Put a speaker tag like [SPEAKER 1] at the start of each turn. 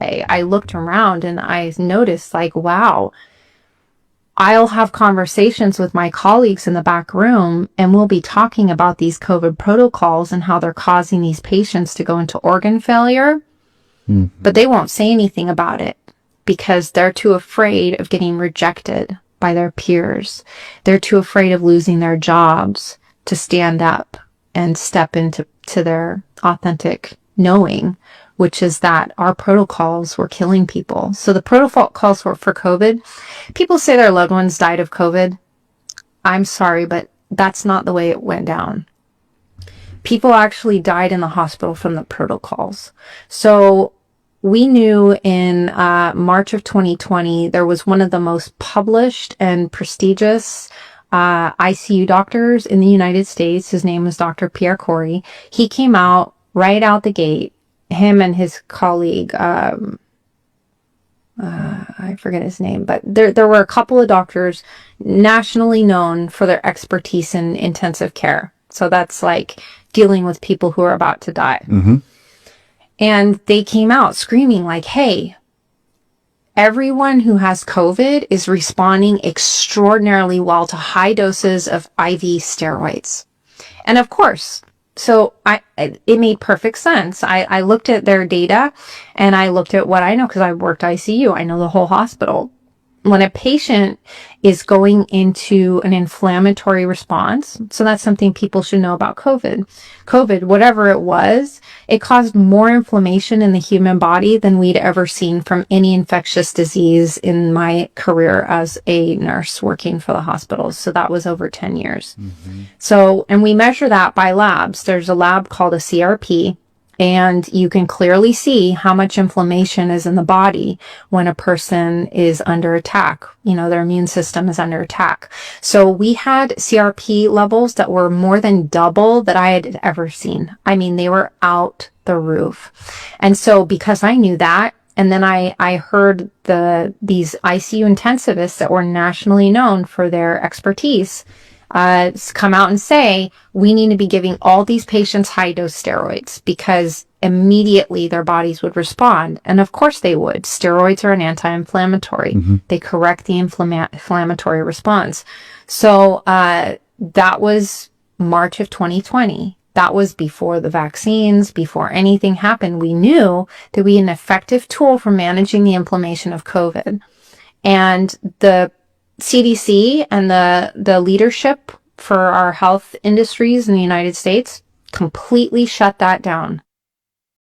[SPEAKER 1] day, I looked around and I noticed like, wow, I'll have conversations with my colleagues in the back room and we'll be talking about these COVID protocols and how they're causing these patients to go into organ failure, but they won't say anything about it because they're too afraid of getting rejected by their peers. They're too afraid of losing their jobs to stand up and step into their authentic knowing, which is that our protocols were killing people. So the protocols for COVID, people say their loved ones died of COVID. I'm sorry, but that's not the way it went down. People actually died in the hospital from the protocols. So we knew in March of 2020, there was one of the most published and prestigious ICU doctors in the United States. His name was Dr. Pierre Corey. He came out right out the gate, him and his colleague, I forget his name, but there were a couple of doctors nationally known for their expertise in intensive care. So that's like dealing with people who are about to die. And they came out screaming like, hey, everyone who has COVID is responding extraordinarily well to high doses of IV steroids. And of course, so it made perfect sense. I looked at their data and I looked at what I know because I worked ICU. I know the whole hospital. When a patient is going into an inflammatory response, so that's something people should know about COVID, whatever it was, it caused more inflammation in the human body than we'd ever seen from any infectious disease in my career as a nurse working for the hospitals. So that was over 10 years. So, and we measure that by labs. There's a lab called a CRP. And you can clearly see how much inflammation is in the body when a person is under attack. You know, their immune system is under attack. So we had CRP levels that were more than double that I had ever seen. I mean, they were out the roof. And so because I knew that, and then I heard these ICU intensivists that were nationally known for their expertise come out and say, we need to be giving all these patients high dose steroids because immediately their bodies would respond. And of course they would. Steroids are an anti-inflammatory. They correct the inflammatory response. So that was March of 2020. That was before the vaccines, before anything happened. We knew that we had an effective tool for managing the inflammation of COVID. And the CDC and the leadership for our health industries in the United States completely shut that down.